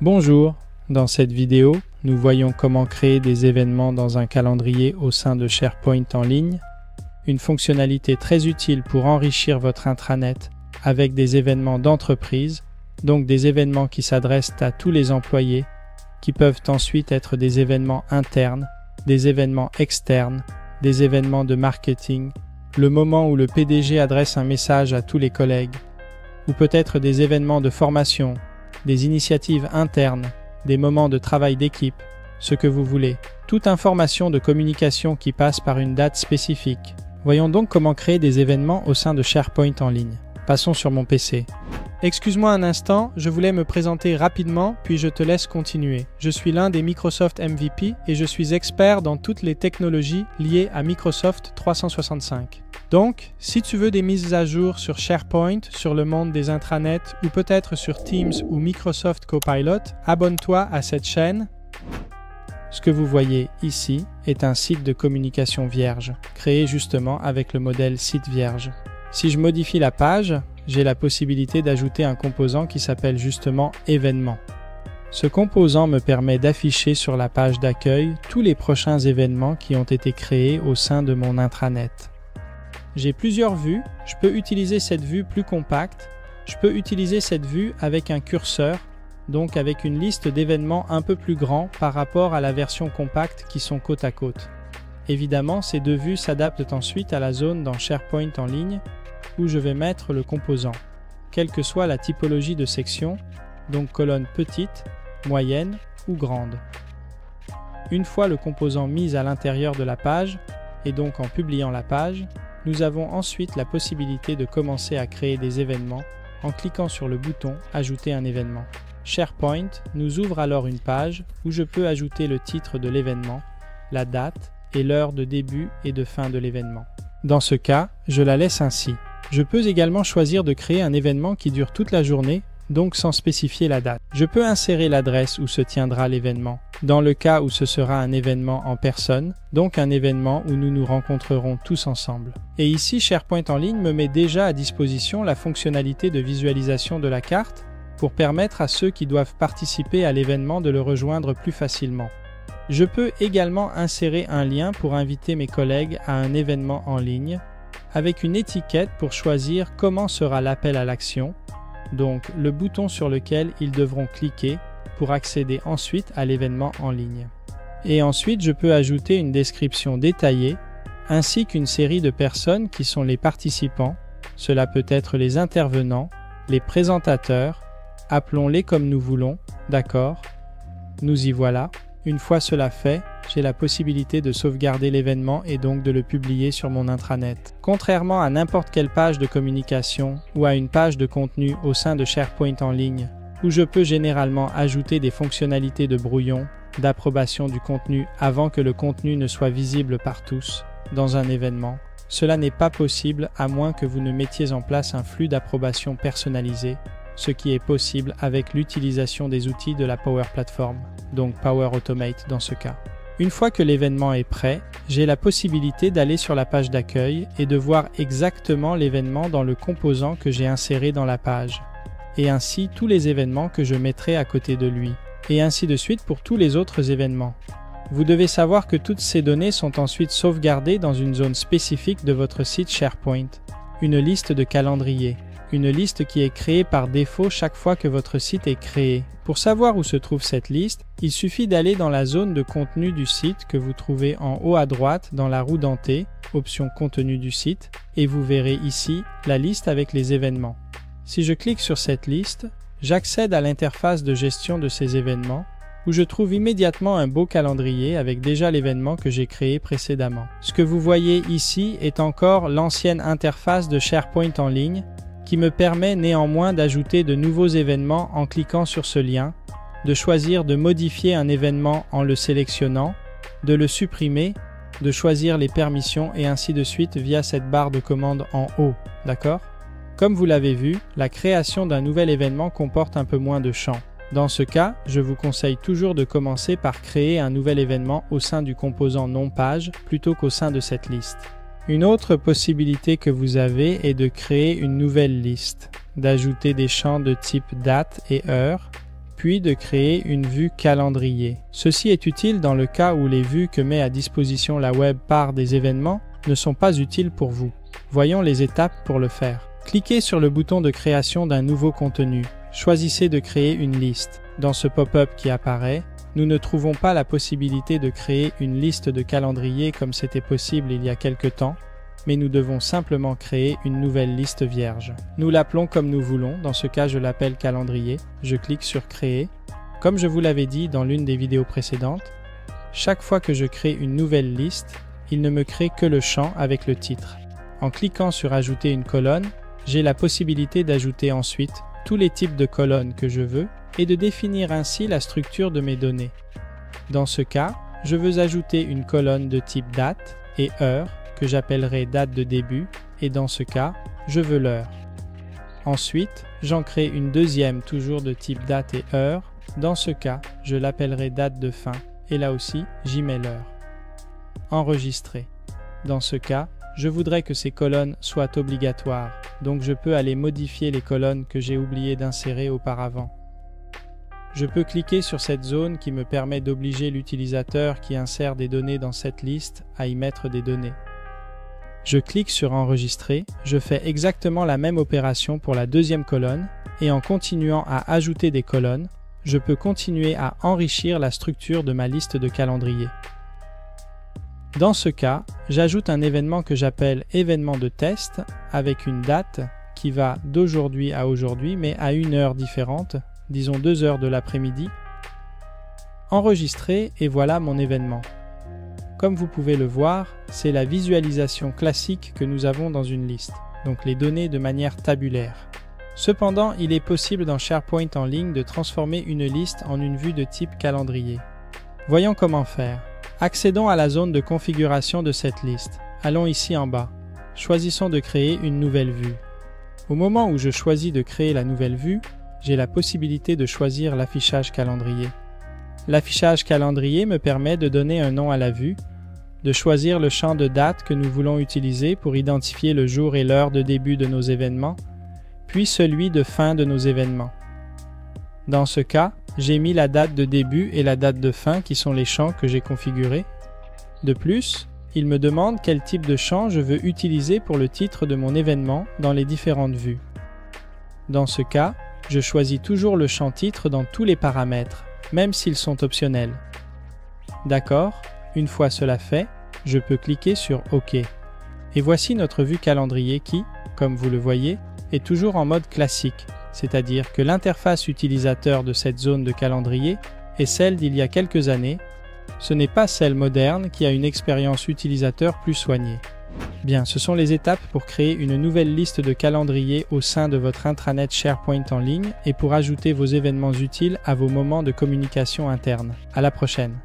Bonjour, dans cette vidéo, nous voyons comment créer des événements dans un calendrier au sein de SharePoint en ligne, une fonctionnalité très utile pour enrichir votre intranet avec des événements d'entreprise, donc des événements qui s'adressent à tous les employés, qui peuvent ensuite être des événements internes, des événements externes, des événements de marketing, le moment où le PDG adresse un message à tous les collègues, ou peut-être des événements de formation, des initiatives internes, des moments de travail d'équipe, ce que vous voulez. Toute information de communication qui passe par une date spécifique. Voyons donc comment créer des événements au sein de SharePoint en ligne. Passons sur mon PC. Excuse-moi un instant, je voulais me présenter rapidement, puis je te laisse continuer. Je suis l'un des Microsoft MVP et je suis expert dans toutes les technologies liées à Microsoft 365. Donc, si tu veux des mises à jour sur SharePoint, sur le monde des intranets ou peut-être sur Teams ou Microsoft Copilot, abonne-toi à cette chaîne. Ce que vous voyez ici est un site de communication vierge, créé justement avec le modèle site vierge. Si je modifie la page, j'ai la possibilité d'ajouter un composant qui s'appelle justement événements. Ce composant me permet d'afficher sur la page d'accueil tous les prochains événements qui ont été créés au sein de mon intranet. J'ai plusieurs vues, je peux utiliser cette vue plus compacte, je peux utiliser cette vue avec un curseur, donc avec une liste d'événements un peu plus grand par rapport à la version compacte qui sont côte à côte. Évidemment, ces deux vues s'adaptent ensuite à la zone dans SharePoint en ligne où je vais mettre le composant, quelle que soit la typologie de section, donc colonne petite, moyenne ou grande. Une fois le composant mis à l'intérieur de la page, et donc en publiant la page, nous avons ensuite la possibilité de commencer à créer des événements en cliquant sur le bouton « Ajouter un événement ». SharePoint nous ouvre alors une page où je peux ajouter le titre de l'événement, la date et l'heure de début et de fin de l'événement. Dans ce cas, je la laisse ainsi. Je peux également choisir de créer un événement qui dure toute la journée, donc sans spécifier la date. Je peux insérer l'adresse où se tiendra l'événement, dans le cas où ce sera un événement en personne, donc un événement où nous nous rencontrerons tous ensemble. Et ici, SharePoint en ligne me met déjà à disposition la fonctionnalité de visualisation de la carte pour permettre à ceux qui doivent participer à l'événement de le rejoindre plus facilement. Je peux également insérer un lien pour inviter mes collègues à un événement en ligne, avec une étiquette pour choisir comment sera l'appel à l'action, donc le bouton sur lequel ils devront cliquer pour accéder ensuite à l'événement en ligne. Et ensuite, je peux ajouter une description détaillée, ainsi qu'une série de personnes qui sont les participants, cela peut être les intervenants, les présentateurs, appelons-les comme nous voulons, d'accord? Nous y voilà. Une fois cela fait, j'ai la possibilité de sauvegarder l'événement et donc de le publier sur mon intranet. Contrairement à n'importe quelle page de communication ou à une page de contenu au sein de SharePoint en ligne, où je peux généralement ajouter des fonctionnalités de brouillon, d'approbation du contenu avant que le contenu ne soit visible par tous, dans un événement, cela n'est pas possible à moins que vous ne mettiez en place un flux d'approbation personnalisé, ce qui est possible avec l'utilisation des outils de la Power Platform, donc Power Automate dans ce cas. Une fois que l'événement est prêt, j'ai la possibilité d'aller sur la page d'accueil et de voir exactement l'événement dans le composant que j'ai inséré dans la page, et ainsi tous les événements que je mettrai à côté de lui, et ainsi de suite pour tous les autres événements. Vous devez savoir que toutes ces données sont ensuite sauvegardées dans une zone spécifique de votre site SharePoint, une liste de calendrier. Une liste qui est créée par défaut chaque fois que votre site est créé. Pour savoir où se trouve cette liste, il suffit d'aller dans la zone de contenu du site que vous trouvez en haut à droite dans la roue dentée, option contenu du site, et vous verrez ici la liste avec les événements. Si je clique sur cette liste, j'accède à l'interface de gestion de ces événements, où je trouve immédiatement un beau calendrier avec déjà l'événement que j'ai créé précédemment. Ce que vous voyez ici est encore l'ancienne interface de SharePoint en ligne, qui me permet néanmoins d'ajouter de nouveaux événements en cliquant sur ce lien, de choisir de modifier un événement en le sélectionnant, de le supprimer, de choisir les permissions et ainsi de suite via cette barre de commande en haut, d'accord? Comme vous l'avez vu, la création d'un nouvel événement comporte un peu moins de champs. Dans ce cas, je vous conseille toujours de commencer par créer un nouvel événement au sein du composant non-page plutôt qu'au sein de cette liste. Une autre possibilité que vous avez est de créer une nouvelle liste, d'ajouter des champs de type date et heure, puis de créer une vue calendrier. Ceci est utile dans le cas où les vues que met à disposition la web par des événements ne sont pas utiles pour vous. Voyons les étapes pour le faire. Cliquez sur le bouton de création d'un nouveau contenu. Choisissez de créer une liste. Dans ce pop-up qui apparaît, nous ne trouvons pas la possibilité de créer une liste de calendrier comme c'était possible il y a quelque temps, mais nous devons simplement créer une nouvelle liste vierge. Nous l'appelons comme nous voulons, dans ce cas je l'appelle calendrier. Je clique sur créer. Comme je vous l'avais dit dans l'une des vidéos précédentes, chaque fois que je crée une nouvelle liste, il ne me crée que le champ avec le titre. En cliquant sur ajouter une colonne, j'ai la possibilité d'ajouter ensuite tous les types de colonnes que je veux et de définir ainsi la structure de mes données. Dans ce cas, je veux ajouter une colonne de type date et heure que j'appellerai date de début et dans ce cas, je veux l'heure. Ensuite, j'en crée une deuxième toujours de type date et heure. Dans ce cas, je l'appellerai date de fin et là aussi, j'y mets l'heure. Enregistrer. Dans ce cas, je voudrais que ces colonnes soient obligatoires, donc je peux aller modifier les colonnes que j'ai oublié d'insérer auparavant. Je peux cliquer sur cette zone qui me permet d'obliger l'utilisateur qui insère des données dans cette liste à y mettre des données. Je clique sur Enregistrer, je fais exactement la même opération pour la deuxième colonne et en continuant à ajouter des colonnes, je peux continuer à enrichir la structure de ma liste de calendrier. Dans ce cas, j'ajoute un événement que j'appelle événement de test avec une date qui va d'aujourd'hui à aujourd'hui mais à une heure différente, disons 2 heures de l'après-midi. Enregistrer et voilà mon événement. Comme vous pouvez le voir, c'est la visualisation classique que nous avons dans une liste, donc les données de manière tabulaire. Cependant, il est possible dans SharePoint en ligne de transformer une liste en une vue de type calendrier. Voyons comment faire. Accédons à la zone de configuration de cette liste. Allons ici en bas. Choisissons de créer une nouvelle vue. Au moment où je choisis de créer la nouvelle vue, j'ai la possibilité de choisir l'affichage calendrier. L'affichage calendrier me permet de donner un nom à la vue, de choisir le champ de date que nous voulons utiliser pour identifier le jour et l'heure de début de nos événements, puis celui de fin de nos événements. Dans ce cas, j'ai mis la date de début et la date de fin qui sont les champs que j'ai configurés. De plus, il me demande quel type de champ je veux utiliser pour le titre de mon événement dans les différentes vues. Dans ce cas, je choisis toujours le champ titre dans tous les paramètres, même s'ils sont optionnels. D'accord, une fois cela fait, je peux cliquer sur OK. Et voici notre vue calendrier qui, comme vous le voyez, est toujours en mode classique, c'est-à-dire que l'interface utilisateur de cette zone de calendrier est celle d'il y a quelques années, ce n'est pas celle moderne qui a une expérience utilisateur plus soignée. Bien, ce sont les étapes pour créer une nouvelle liste de calendrier au sein de votre intranet SharePoint en ligne et pour ajouter vos événements utiles à vos moments de communication interne. À la prochaine!